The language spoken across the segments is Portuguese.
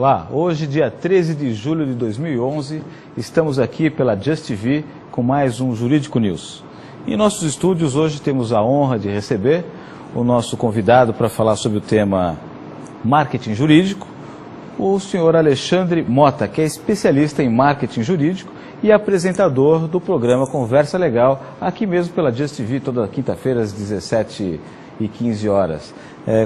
Olá, hoje dia 13 de julho de 2011, estamos aqui pela Just TV com mais um Jurídico News. Em nossos estúdios hoje temos a honra de receber o nosso convidado para falar sobre o tema marketing jurídico, o senhor Alexandre Mota, que é especialista em marketing jurídico e apresentador do programa Conversa Legal, aqui mesmo pela Just TV, toda quinta-feira às 17h15.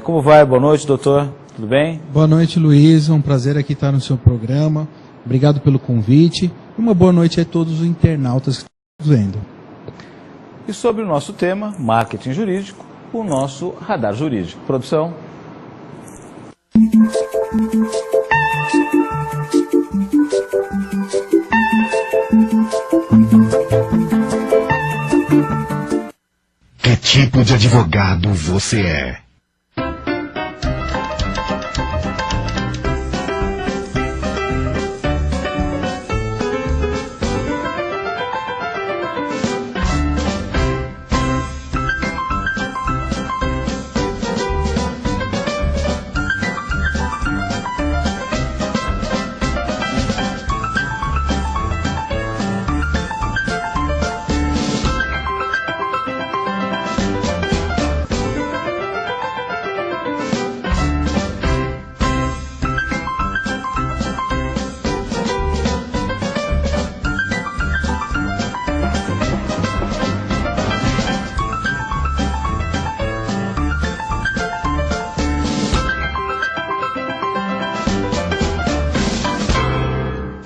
Como vai? Boa noite, doutor. Tudo bem? Boa noite, Luiz. É um prazer aqui estar no seu programa. Obrigado pelo convite. Uma boa noite a todos os internautas que estão vendo. E sobre o nosso tema, marketing jurídico, o nosso radar jurídico. Produção. Que tipo de advogado você é?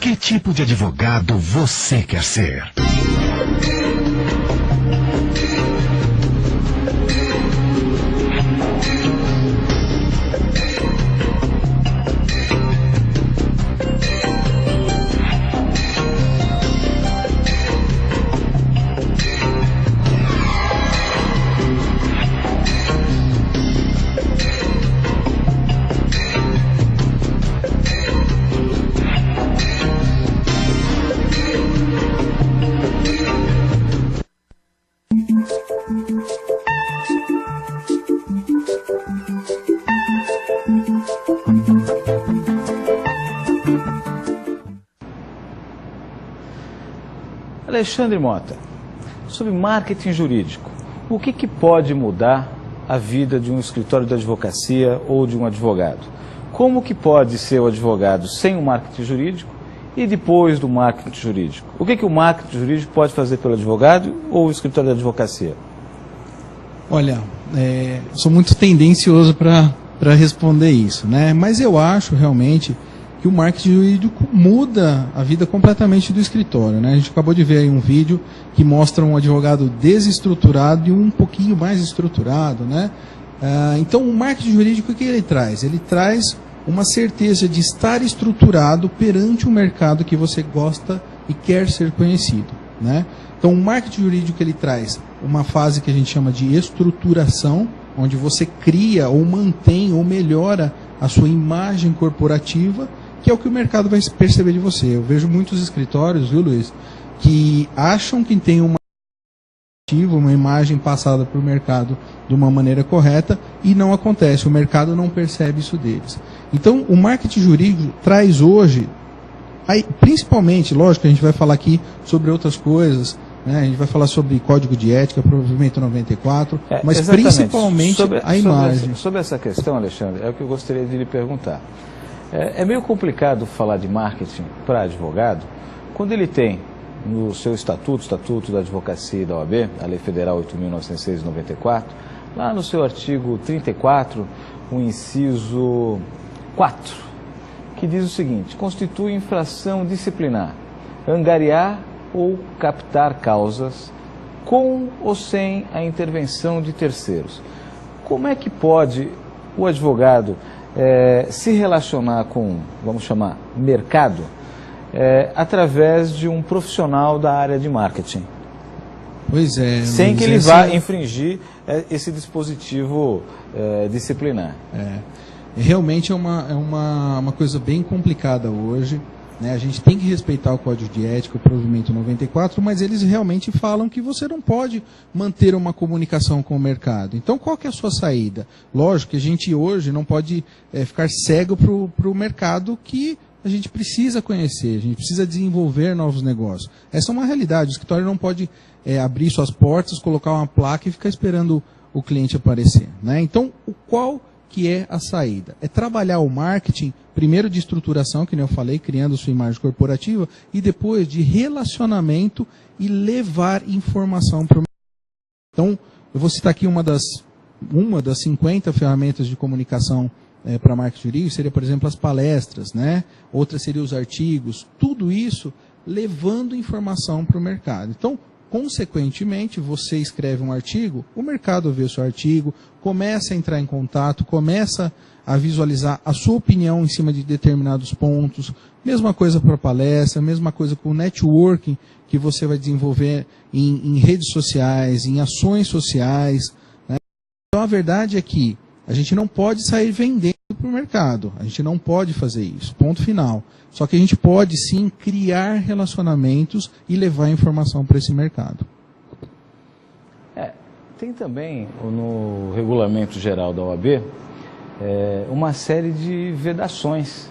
Que tipo de advogado você quer ser? Alexandre Mota, sobre marketing jurídico, o que pode mudar a vida de um escritório de advocacia ou de um advogado? Como que pode ser o advogado sem o marketing jurídico e depois do marketing jurídico? O que o marketing jurídico pode fazer pelo advogado ou o escritório de advocacia? Olha, sou muito tendencioso para responder isso, né? Mas eu acho realmente que o marketing jurídico muda a vida completamente do escritório, né? A gente acabou de ver aí um vídeo que mostra um advogado desestruturado e um pouquinho mais estruturado, né? Então, o marketing jurídico, o que ele traz? Ele traz uma certeza de estar estruturado perante um mercado que você gosta e quer ser conhecido, né? Então, o marketing jurídico, ele traz uma fase que a gente chama de estruturação, onde você cria ou mantém ou melhora a sua imagem corporativa, que é o que o mercado vai perceber de você. Eu vejo muitos escritórios, viu, Luiz, que acham que tem uma imagem passada para o mercado de uma maneira correta e não acontece, o mercado não percebe isso deles. Então, o marketing jurídico traz hoje, principalmente, lógico que a gente vai falar aqui sobre outras coisas, né? A gente vai falar sobre código de ética, provimento 94, mas exatamente. Principalmente a imagem. Sobre essa questão, Alexandre, é o que eu gostaria de lhe perguntar. É meio complicado falar de marketing para advogado quando ele tem no seu Estatuto da Advocacia e da OAB, a Lei Federal 8.906 de 94, lá no seu artigo 34, o inciso 4, que diz o seguinte: constitui infração disciplinar, angariar ou captar causas com ou sem a intervenção de terceiros. Como é que pode o advogado se relacionar com, vamos chamar, mercado, através de um profissional da área de marketing? Pois é. Sem que ele vá infringir esse dispositivo disciplinar. Realmente é uma coisa bem complicada hoje. né? A gente tem que respeitar o Código de Ética, o Provimento 94, mas eles realmente falam que você não pode manter uma comunicação com o mercado. Então, qual que é a sua saída? Lógico que a gente hoje não pode ficar cego para o mercado que a gente precisa conhecer, a gente precisa desenvolver novos negócios. Essa é uma realidade, o escritório não pode abrir suas portas, colocar uma placa e ficar esperando o cliente aparecer, né? Então, qual que é a saída? É trabalhar o marketing, primeiro de estruturação, que nem eu falei, criando sua imagem corporativa, e depois de relacionamento e levar informação para o mercado. Então, eu vou citar aqui uma das 50 ferramentas de comunicação para marketing jurídico, seria, por exemplo, as palestras, né? Outra seria os artigos, tudo isso levando informação para o mercado. Então, consequentemente, você escreve um artigo, o mercado vê o seu artigo, começa a entrar em contato, começa a visualizar a sua opinião em cima de determinados pontos. Mesma coisa para palestra, mesma coisa com o networking que você vai desenvolver em redes sociais, em ações sociais, né? Então a verdade é que a gente não pode sair vendendo para o mercado, a gente não pode fazer isso, ponto final. Só que a gente pode sim criar relacionamentos e levar informação para esse mercado. Tem também no Regulamento Geral da OAB uma série de vedações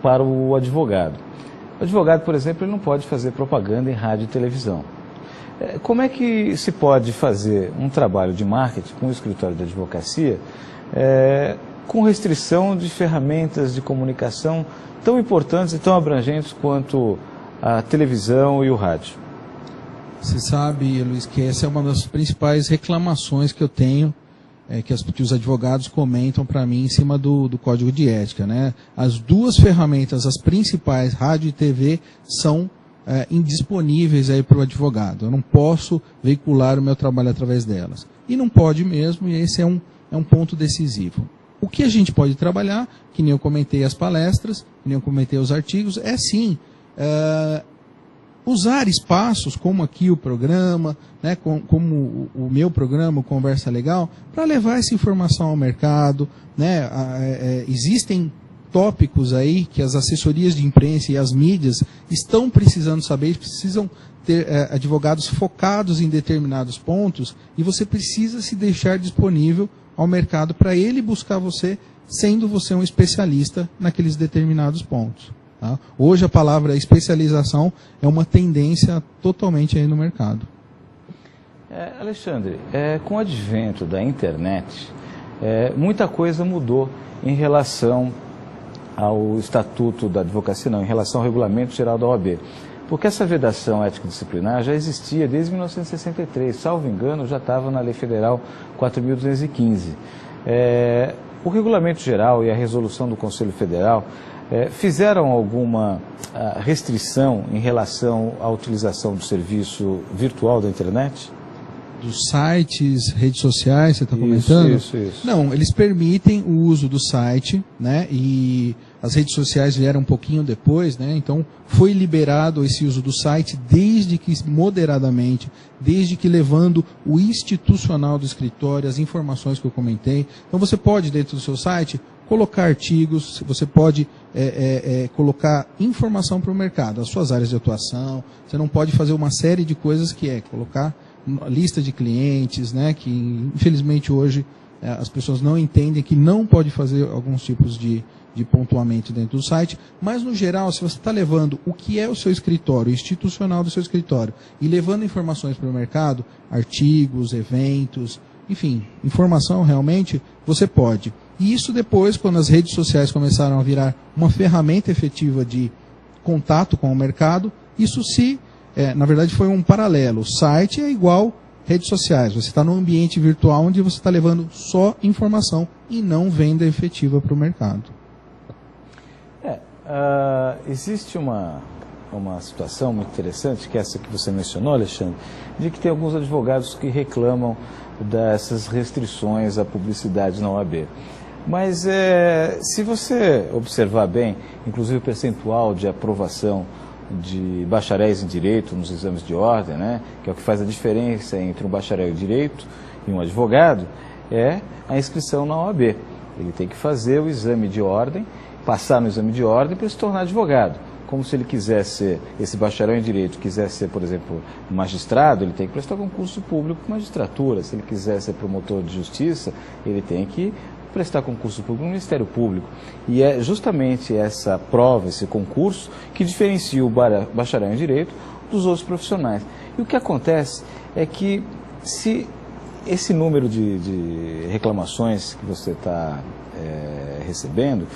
para o advogado. O advogado, por exemplo, ele não pode fazer propaganda em rádio e televisão. Como é que se pode fazer um trabalho de marketing com o escritório de advocacia com restrição de ferramentas de comunicação tão importantes e tão abrangentes quanto a televisão e o rádio? Você sabe, Luiz, que essa é uma das principais reclamações que eu tenho, que os advogados comentam para mim em cima do Código de Ética, né? As duas ferramentas, as principais, rádio e TV, são indisponíveis aí para o advogado. Eu não posso veicular o meu trabalho através delas. E não pode mesmo, e esse é um ponto decisivo. O que a gente pode trabalhar, que nem eu comentei as palestras, que nem eu comentei os artigos, é sim usar espaços como aqui o programa, né, como o meu programa, o Conversa Legal, para levar essa informação ao mercado, né? Existem tópicos aí que as assessorias de imprensa e as mídias estão precisando saber, precisam ter advogados focados em determinados pontos, e você precisa se deixar disponível ao mercado para ele buscar você, sendo você um especialista naqueles determinados pontos. Tá? Hoje a palavra especialização é uma tendência totalmente aí no mercado. Alexandre, com o advento da internet, muita coisa mudou em relação ao Estatuto da Advocacia, não, em relação ao Regulamento Geral da OAB. Porque essa vedação ético-disciplinar já existia desde 1963, salvo engano, já estava na Lei Federal 4.215. O Regulamento Geral e a resolução do Conselho Federal fizeram alguma restrição em relação à utilização do serviço virtual da internet? Dos sites, redes sociais, você está comentando? Isso. Não, eles permitem o uso do site, né? E as redes sociais vieram um pouquinho depois, né? Então foi liberado esse uso do site, desde que moderadamente, desde que levando o institucional do escritório, as informações que eu comentei. Então você pode, dentro do seu site, colocar artigos, você pode colocar informação para o mercado, as suas áreas de atuação. Você não pode fazer uma série de coisas que colocar lista de clientes, né, que infelizmente hoje as pessoas não entendem que não pode fazer alguns tipos de pontuamento dentro do site, mas no geral, se você está levando o que é o seu escritório, o institucional do seu escritório, e levando informações para o mercado, artigos, eventos, enfim, informação realmente, você pode. E isso depois, quando as redes sociais começaram a virar uma ferramenta efetiva de contato com o mercado, isso na verdade foi um paralelo. O site é igual redes sociais. Você está num ambiente virtual onde você está levando só informação e não venda efetiva para o mercado. Existe uma situação muito interessante, que é essa que você mencionou, Alexandre, de que tem alguns advogados que reclamam dessas restrições à publicidade na OAB. Mas se você observar bem, inclusive o percentual de aprovação de bacharéis em direito nos exames de ordem, né, que é o que faz a diferença entre um bacharel em direito e um advogado, é a inscrição na OAB. Ele tem que fazer o exame de ordem, passar no exame de ordem para se tornar advogado. como se ele quiser ser, esse bacharel em Direito, quiser ser, por exemplo, magistrado, ele tem que prestar concurso público com magistratura. Se ele quiser ser promotor de justiça, ele tem que prestar concurso público no Ministério Público. E é justamente essa prova, esse concurso, que diferencia o bacharel em Direito dos outros profissionais. E o que acontece é que, se esse número de reclamações que você está recebendo,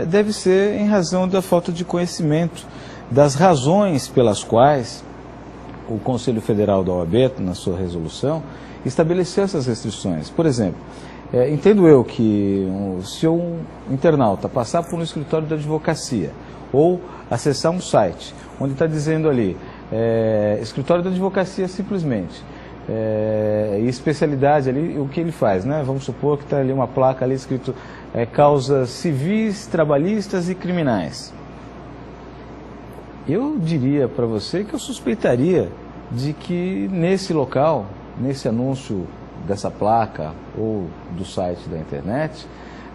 deve ser em razão da falta de conhecimento das razões pelas quais o Conselho Federal da OAB, na sua resolução, estabeleceu essas restrições. Por exemplo, entendo eu que se um internauta passar por um escritório de advocacia ou acessar um site onde está dizendo ali, escritório de advocacia simplesmente, e especialidade ali, o que ele faz, né? Vamos supor que está ali uma placa ali escrito causas civis, trabalhistas e criminais. Eu diria para você que eu suspeitaria de que nesse local, nesse anúncio dessa placa ou do site da internet,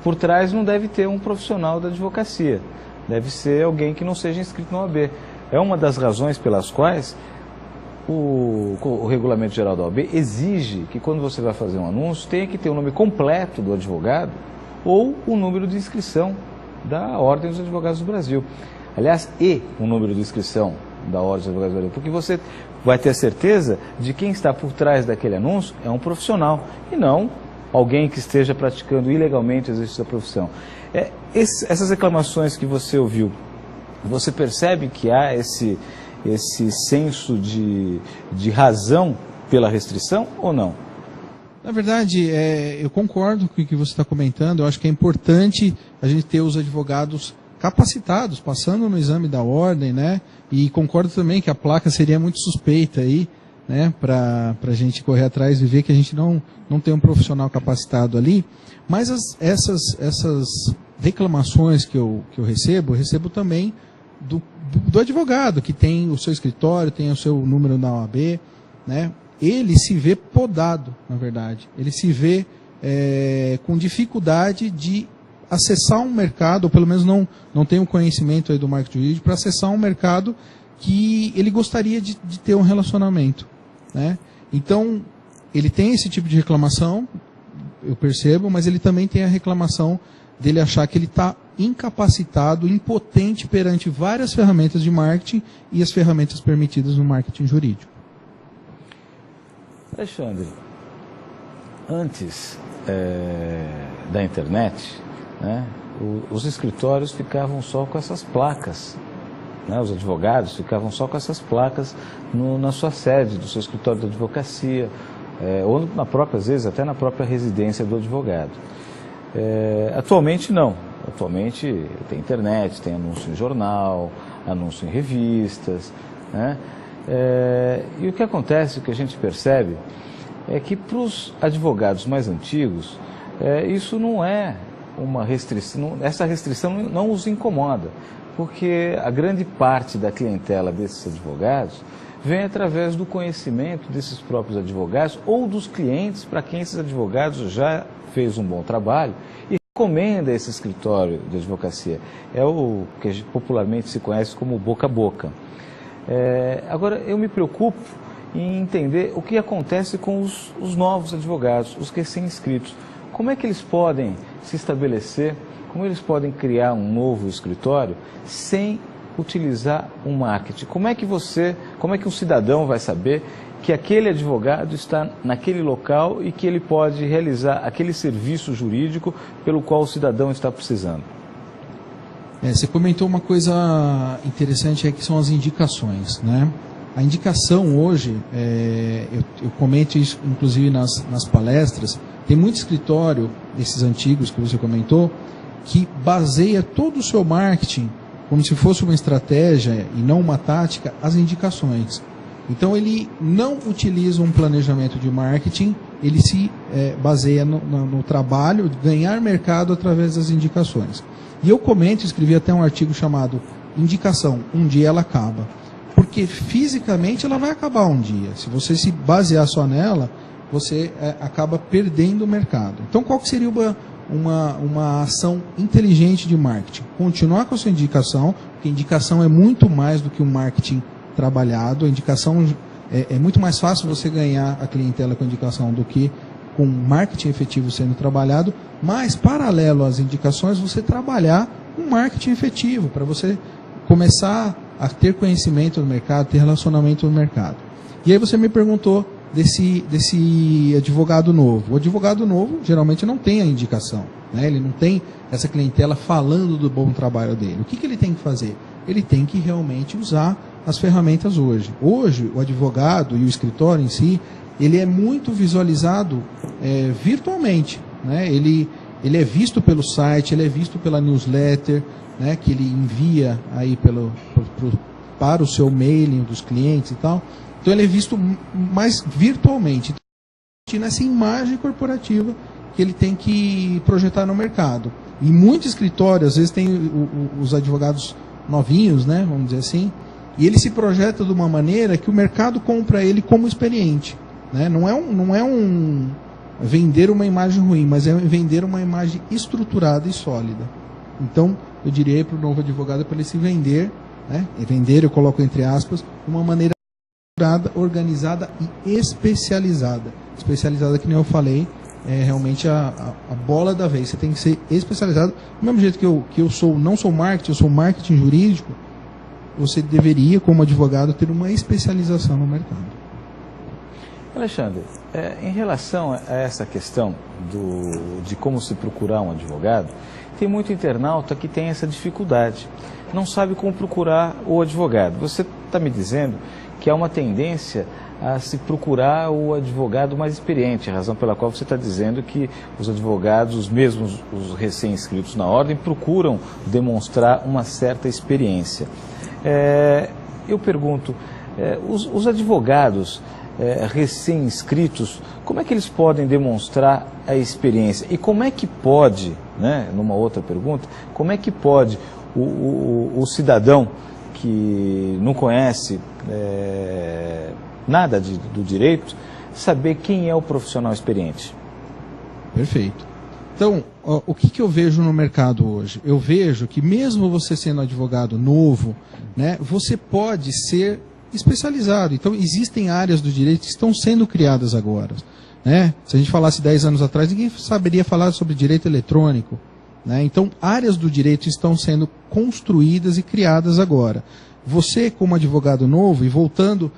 por trás não deve ter um profissional da advocacia, deve ser alguém que não seja inscrito na OAB. É uma das razões pelas quais o Regulamento Geral da OAB exige que quando você vai fazer um anúncio, tenha que ter o nome completo do advogado ou o número de inscrição da Ordem dos Advogados do Brasil. Aliás, e o número de inscrição da Ordem dos Advogados do Brasil, porque você vai ter certeza de quem está por trás daquele anúncio é um profissional e não alguém que esteja praticando ilegalmente o exercício da profissão. Essas reclamações que você ouviu, você percebe que há esse senso de razão pela restrição ou não? Na verdade, eu concordo com o que você está comentando. Eu acho que é importante a gente ter os advogados capacitados, passando no exame da ordem, né? E concordo também que a placa seria muito suspeita aí, né? Para a gente correr atrás e ver que a gente não tem um profissional capacitado ali. Mas essas reclamações que eu recebo também do advogado, que tem o seu escritório, tem o seu número na OAB, né? Ele se vê podado, na verdade. Ele se vê com dificuldade de acessar um mercado, ou pelo menos não tem um conhecimento aí do marketing jurídico, para acessar um mercado que ele gostaria de ter um relacionamento, né? Então, ele tem esse tipo de reclamação, eu percebo, mas ele também tem a reclamação dele achar que ele está incapacitado, impotente perante várias ferramentas de marketing e as ferramentas permitidas no marketing jurídico. Alexandre, antes da internet, né, os escritórios ficavam só com essas placas, né, os advogados ficavam só com essas placas na sua sede, do seu escritório de advocacia, ou na própria, às vezes até na própria residência do advogado. Atualmente não, atualmente tem internet, tem anúncio em jornal, anúncio em revistas, né? E o que acontece, o que a gente percebe, é que para os advogados mais antigos, isso não é uma restrição, essa restrição não os incomoda, porque a grande parte da clientela desses advogados vem através do conhecimento desses próprios advogados ou dos clientes para quem esses advogados já fez um bom trabalho e recomenda esse escritório de advocacia. É o que popularmente se conhece como boca a boca. Agora, eu me preocupo em entender o que acontece com os novos advogados, os recém-inscritos. Como é que eles podem se estabelecer, como eles podem criar um novo escritório sem utilizar um marketing? Como é que um cidadão vai saber que aquele advogado está naquele local e que ele pode realizar aquele serviço jurídico pelo qual o cidadão está precisando? Você comentou uma coisa interessante que são as indicações, né? A indicação hoje, eu comento isso inclusive nas palestras, tem muito escritório, esses antigos que você comentou, que baseia todo o seu marketing, como se fosse uma estratégia e não uma tática, as indicações. Então ele não utiliza um planejamento de marketing, ele se baseia no trabalho, de ganhar mercado através das indicações. E eu comento, escrevi até um artigo chamado Indicação, um dia ela acaba. Porque fisicamente ela vai acabar um dia. Se você se basear só nela, você acaba perdendo o mercado. Então qual que seria uma ação inteligente de marketing? Continuar com a sua indicação, porque a indicação é muito mais do que o marketing trabalhado. A indicação é muito mais fácil você ganhar a clientela com indicação do que com marketing efetivo sendo trabalhado, mas paralelo às indicações, você trabalhar um marketing efetivo, para você começar a ter conhecimento do mercado, ter relacionamento no mercado. E aí você me perguntou desse advogado novo. O advogado novo geralmente não tem a indicação, né? Ele não tem essa clientela falando do bom trabalho dele. O que ele tem que fazer? Ele tem que realmente usar as ferramentas hoje. Hoje, o advogado e o escritório em si, ele é muito visualizado virtualmente, né? Ele é visto pelo site, ele é visto pela newsletter, né, que ele envia aí para o seu mailing dos clientes e tal. Então ele é visto mais virtualmente. Então, nessa imagem corporativa que ele tem que projetar no mercado. E muitos escritórios, às vezes tem os advogados novinhos, né, vamos dizer assim, e ele se projeta de uma maneira que o mercado compra ele como experiente, né? Não é um vender uma imagem ruim, mas é vender uma imagem estruturada e sólida. Então, eu diria para o novo advogado para ele se vender, né? E vender, eu coloco entre aspas, de uma maneira organizada e especializada. Especializada, que nem eu falei, é realmente a bola da vez. Você tem que ser especializado. Do mesmo jeito que eu não sou marketing, eu sou marketing jurídico, você deveria, como advogado, ter uma especialização no mercado. Alexandre, em relação a essa questão de como se procurar um advogado, tem muito internauta que tem essa dificuldade, não sabe como procurar o advogado. Você está me dizendo que há uma tendência a se procurar o advogado mais experiente, a razão pela qual você está dizendo que os advogados, os mesmos os recém-inscritos na ordem, procuram demonstrar uma certa experiência. Eu pergunto, os advogados recém-inscritos, como é que eles podem demonstrar a experiência? E como é que pode, né, numa outra pergunta, como é que pode o cidadão que não conhece nada do direito saber quem é o profissional experiente? Perfeito. Então, o que eu vejo no mercado hoje? Eu vejo que mesmo você sendo advogado novo, né, você pode ser especializado. Então, existem áreas do direito que estão sendo criadas agora, né? Se a gente falasse 10 anos atrás, ninguém saberia falar sobre direito eletrônico, né? Então, áreas do direito estão sendo construídas e criadas agora. Você, como advogado novo, e voltando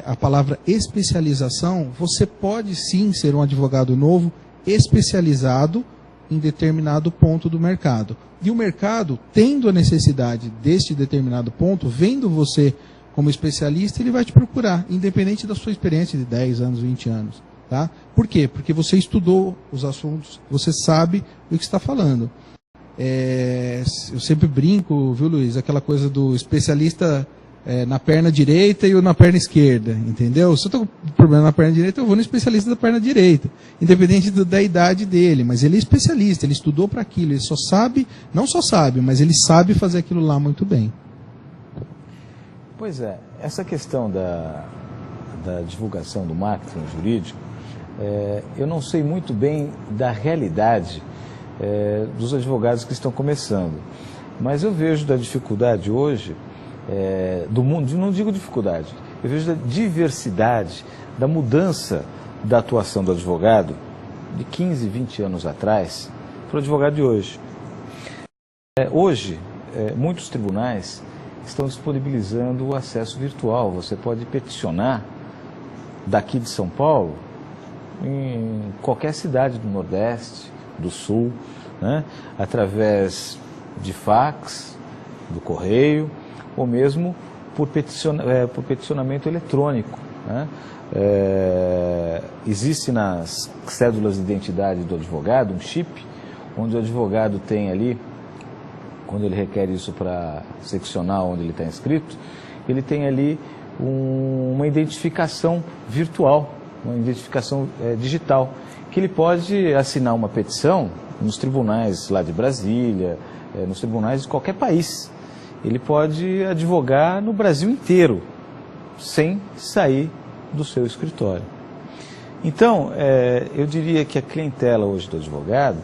a palavra especialização, você pode sim ser um advogado novo especializado em determinado ponto do mercado. E o mercado, tendo a necessidade deste determinado ponto, vendo você como especialista, ele vai te procurar, independente da sua experiência de 10 anos, 20 anos. Tá? Por quê? Porque você estudou os assuntos, você sabe do que está falando. Eu sempre brinco, viu, Luiz, aquela coisa do especialista na perna direita e o na perna esquerda, entendeu? Se eu estou com problema na perna direita, eu vou no especialista da perna direita, independente da idade dele, mas ele é especialista, ele estudou para aquilo, ele só sabe, não só sabe, mas ele sabe fazer aquilo lá muito bem. Pois é, essa questão da divulgação do marketing jurídico, eu não sei muito bem da realidade dos advogados que estão começando, mas eu vejo da dificuldade hoje, do mundo, não digo dificuldade, eu vejo da diversidade, da mudança da atuação do advogado de 15, 20 anos atrás para o advogado de hoje. Hoje, muitos tribunais estão disponibilizando o acesso virtual. Você pode peticionar daqui de São Paulo, em qualquer cidade do Nordeste, do Sul, né, através de fax, do correio, ou mesmo por peticionamento eletrônico, né? Existe nas cédulas de identidade do advogado um chip, onde o advogado tem ali, quando ele requer isso para seccional onde ele está inscrito, ele tem ali uma identificação virtual, uma identificação digital, que ele pode assinar uma petição nos tribunais lá de Brasília, nos tribunais de qualquer país. Ele pode advogar no Brasil inteiro, sem sair do seu escritório. Então, eu diria que a clientela hoje do advogado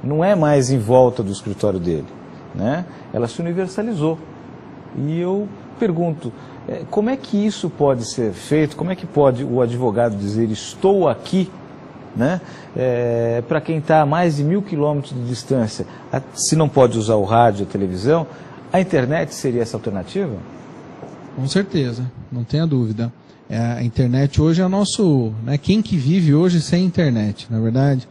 não é mais em volta do escritório dele, né? Ela se universalizou. E eu pergunto, como é que isso pode ser feito? Como é que pode o advogado dizer estou aqui, né? Para quem está a mais de 1.000 quilômetros de distância, se não pode usar o rádio, a televisão, a internet seria essa alternativa? Com certeza, não tenha dúvida. A internet hoje é o nosso... Né, quem que vive hoje sem internet, na verdade?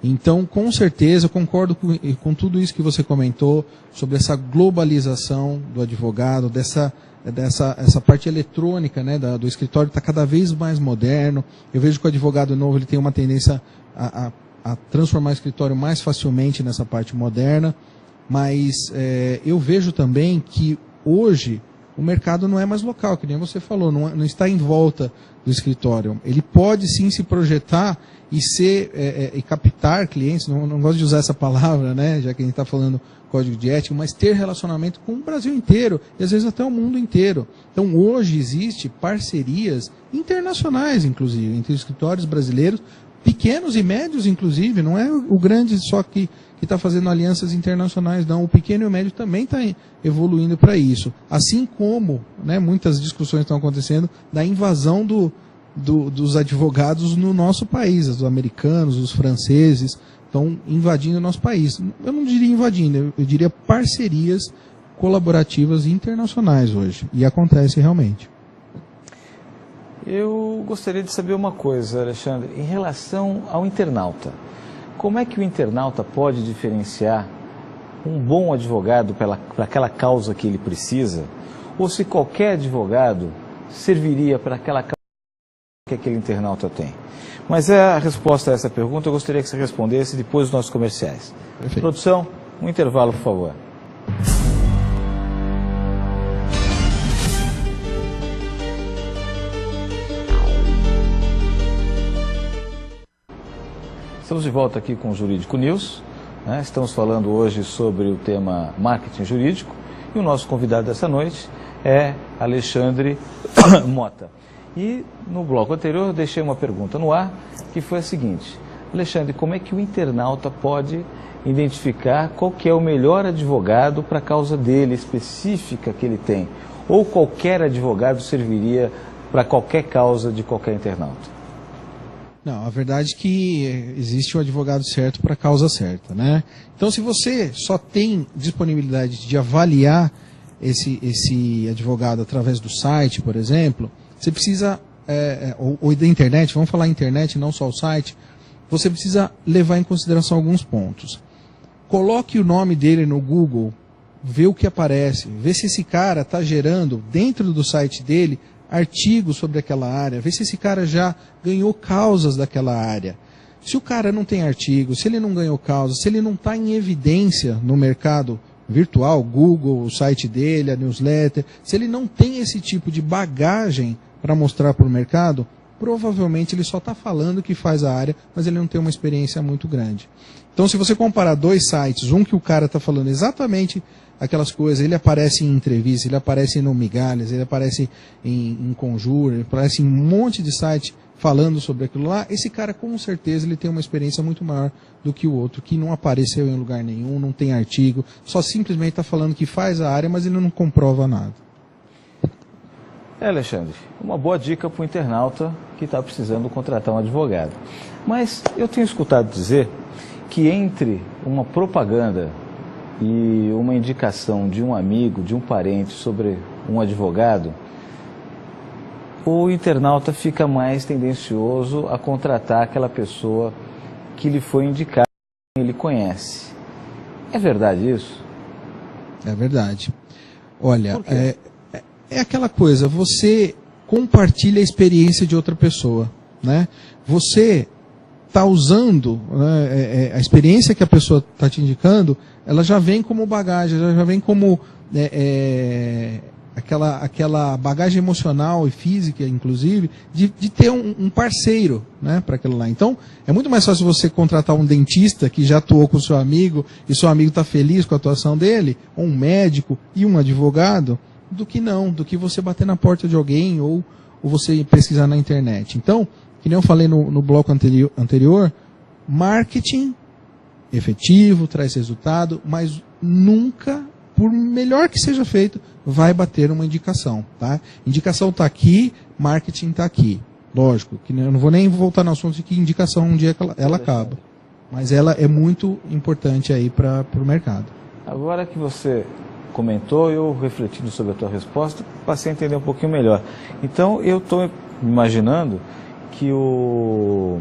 Então, com certeza, eu concordo com tudo isso que você comentou sobre essa globalização do advogado, essa parte eletrônica, né, do escritório está cada vez mais moderno. Eu vejo que o advogado novo ele tem uma tendência a transformar o escritório mais facilmente nessa parte moderna, mas eu vejo também que hoje o mercado não é mais local, que nem você falou, não está em volta do escritório. Ele pode sim se projetar e e captar clientes, não gosto de usar essa palavra, né, já que a gente está falando código de ética, mas ter relacionamento com o Brasil inteiro e às vezes até o mundo inteiro. Então hoje existe parcerias internacionais, inclusive, entre escritórios brasileiros, pequenos e médios, inclusive, não é o grande só que está fazendo alianças internacionais, não. O pequeno e o médio também está evoluindo para isso. Assim como, né, muitas discussões estão acontecendo da invasão dos advogados no nosso país. Os americanos, os franceses estão invadindo o nosso país. Eu não diria invadindo, eu diria parcerias colaborativas internacionais hoje. E acontece realmente. Eu gostaria de saber uma coisa, Alexandre, em relação ao internauta. Como é que o internauta pode diferenciar um bom advogado para aquela causa que ele precisa, ou se qualquer advogado serviria para aquela causa que aquele internauta tem? Mas a resposta a essa pergunta eu gostaria que você respondesse depois dos nossos comerciais. Perfeito. Produção, um intervalo, por favor. Estamos de volta aqui com o Jurídico News, né? Estamos falando hoje sobre o tema marketing jurídico e o nosso convidado dessa noite é Alexandre Mota. E no bloco anterior eu deixei uma pergunta no ar que foi a seguinte: Alexandre, como é que o internauta pode identificar qual que é o melhor advogado para a causa dele específica que ele tem? Ou qualquer advogado serviria para qualquer causa de qualquer internauta? Não, a verdade é que existe um advogado certo para a causa certa, né? Então, se você só tem disponibilidade de avaliar esse advogado através do site, por exemplo, você precisa, ou da internet, vamos falar internet, não só o site, você precisa levar em consideração alguns pontos. Coloque o nome dele no Google, vê o que aparece, vê se esse cara está gerando dentro do site dele artigos sobre aquela área, vê se esse cara já ganhou causas daquela área. Se o cara não tem artigo, se ele não ganhou causa, se ele não está em evidência no mercado virtual, Google, o site dele, a newsletter, se ele não tem esse tipo de bagagem para mostrar para o mercado, provavelmente ele só está falando que faz a área, mas ele não tem uma experiência muito grande. Então, se você comparar dois sites, um que o cara está falando exatamente aquelas coisas, ele aparece em entrevista, ele aparece no Migalhas, ele aparece em Conjura, ele aparece em um monte de site falando sobre aquilo lá, esse cara com certeza ele tem uma experiência muito maior do que o outro, que não apareceu em lugar nenhum, não tem artigo, só simplesmente está falando que faz a área, mas ele não comprova nada. Alexandre, uma boa dica para o internauta que está precisando contratar um advogado. Mas eu tenho escutado dizer que entre uma propaganda e uma indicação de um amigo, de um parente sobre um advogado, o internauta fica mais tendencioso a contratar aquela pessoa que lhe foi indicada, que ele conhece. É verdade isso? É verdade. Olha, é aquela coisa, você compartilha a experiência de outra pessoa, né? Você está usando, né, a experiência que a pessoa está te indicando, ela já vem como bagagem, ela já vem como aquela bagagem emocional e física, inclusive, de ter um parceiro, né, para aquilo lá. Então, é muito mais fácil você contratar um dentista que já atuou com o seu amigo e seu amigo está feliz com a atuação dele, ou um médico e um advogado, do que você bater na porta de alguém ou você pesquisar na internet. Então, que nem eu falei no bloco anterior, marketing efetivo, traz resultado, mas nunca por melhor que seja feito, vai bater uma indicação, tá? Indicação está aqui, marketing está aqui. Lógico, que eu não vou nem voltar no assunto de que indicação um dia ela acaba. Mas ela é muito importante aí para o mercado. Agora que você comentou, eu refletindo sobre a tua resposta, passei a entender um pouquinho melhor. Então, eu estou imaginando que o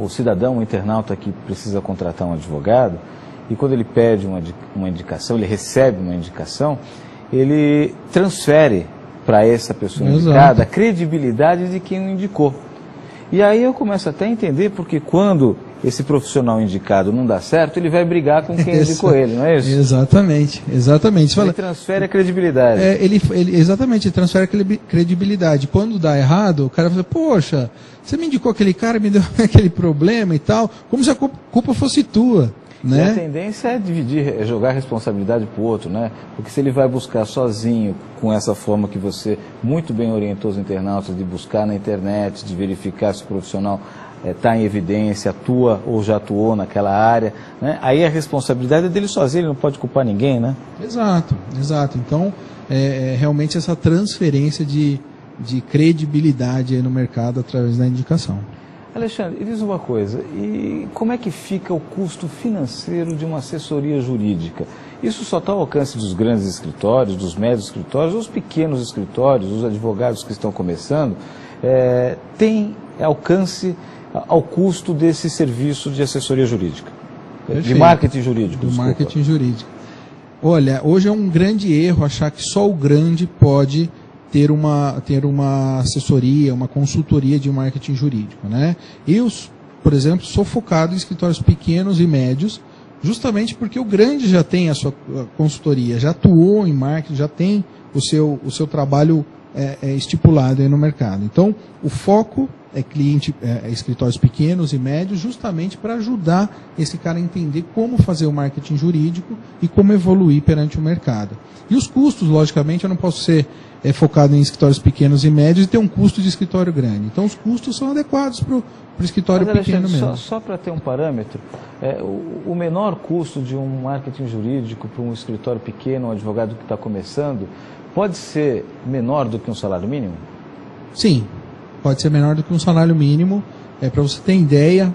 cidadão, o internauta que precisa contratar um advogado, e quando ele pede uma indicação, ele recebe uma indicação, ele transfere para essa pessoa indicada a credibilidade de quem o indicou. E aí eu começo até a entender porque quando esse profissional indicado não dá certo, ele vai brigar com quem indicou ele, não é isso? Exatamente. Ele transfere a credibilidade. Exatamente, ele transfere a credibilidade. Quando dá errado, o cara fala, poxa, você me indicou aquele cara, me deu aquele problema e tal, como se a culpa fosse tua. Né? E a tendência é dividir, é jogar a responsabilidade para o outro, né? Porque se ele vai buscar sozinho, com essa forma que você muito bem orientou os internautas, de buscar na internet, de verificar se o profissional está em evidência, atua ou já atuou naquela área, né? Aí a responsabilidade é dele sozinho, ele não pode culpar ninguém, né? Exato. Então, realmente essa transferência de credibilidade aí no mercado através da indicação. Alexandre, diz uma coisa, e como é que fica o custo financeiro de uma assessoria jurídica? Isso só está ao alcance dos grandes escritórios, dos médios escritórios, os pequenos escritórios, os advogados que estão começando, tem alcance ao custo desse serviço de assessoria jurídica? Perfeito. De marketing jurídico, desculpa. Marketing jurídico. Olha, hoje é um grande erro achar que só o grande pode ter uma assessoria, uma consultoria de marketing jurídico, né? Eu, por exemplo, sou focado em escritórios pequenos e médios, justamente porque o grande já tem a sua consultoria, já atuou em marketing, já tem o seu trabalho estipulado aí no mercado. Então, o foco é escritórios pequenos e médios, justamente para ajudar esse cara a entender como fazer o marketing jurídico e como evoluir perante o mercado. E os custos, logicamente, eu não posso ser focado em escritórios pequenos e médios e ter um custo de escritório grande. Então, os custos são adequados para o escritório pequeno mesmo. Só para ter um parâmetro, o menor custo de um marketing jurídico para um escritório pequeno, um advogado que está começando, pode ser menor do que um salário mínimo? Sim, pode ser menor do que um salário mínimo. Para você ter ideia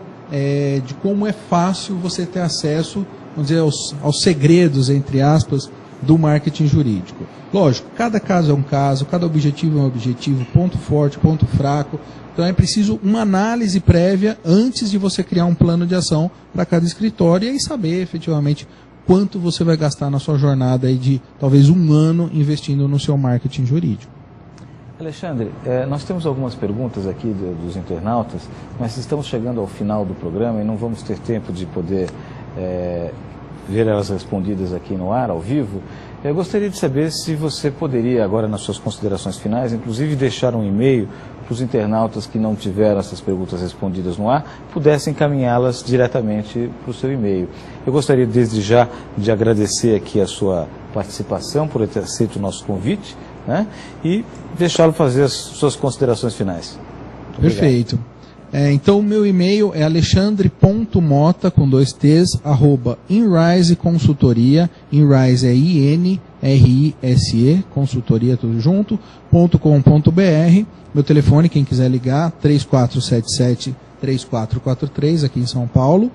de como é fácil você ter acesso, vamos dizer, aos segredos, entre aspas, do marketing jurídico. Lógico, cada caso é um caso, cada objetivo é um objetivo, ponto forte, ponto fraco. Então é preciso uma análise prévia antes de você criar um plano de ação para cada escritório e aí saber efetivamente quanto você vai gastar na sua jornada aí de talvez um ano investindo no seu marketing jurídico. Alexandre, nós temos algumas perguntas aqui dos internautas, mas estamos chegando ao final do programa e não vamos ter tempo de poder ver elas respondidas aqui no ar, ao vivo. Eu gostaria de saber se você poderia, agora nas suas considerações finais, inclusive deixar um e-mail para os internautas que não tiveram essas perguntas respondidas no ar, pudessem encaminhá-las diretamente para o seu e-mail. Eu gostaria desde já de agradecer aqui a sua participação, por ter aceito o nosso convite, né? E deixá-lo fazer as suas considerações finais. Muito perfeito. Então o meu e-mail é alexandre.mota, com 2 T's, @Inrise Consultoria, Inrise é INRISE, consultoria tudo junto, .com.br. Meu telefone, quem quiser ligar, 3477-3443, aqui em São Paulo.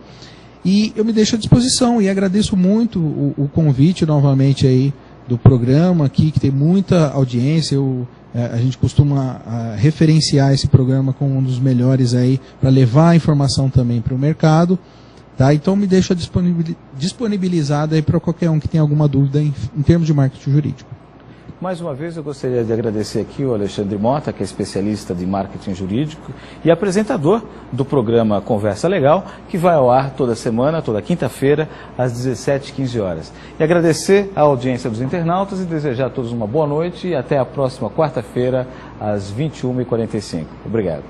E eu me deixo à disposição e agradeço muito o convite novamente aí do programa aqui, que tem muita audiência. A gente costuma referenciar esse programa como um dos melhores aí para levar a informação também para o mercado, tá? Então me deixa disponibilizado aí para qualquer um que tenha alguma dúvida em termos de marketing jurídico. Mais uma vez eu gostaria de agradecer aqui o Alexandre Mota, que é especialista de marketing jurídico e apresentador do programa Conversa Legal, que vai ao ar toda semana, toda quinta-feira, às 17h15. E agradecer a audiência dos internautas e desejar a todos uma boa noite e até a próxima quarta-feira, às 21h45. Obrigado.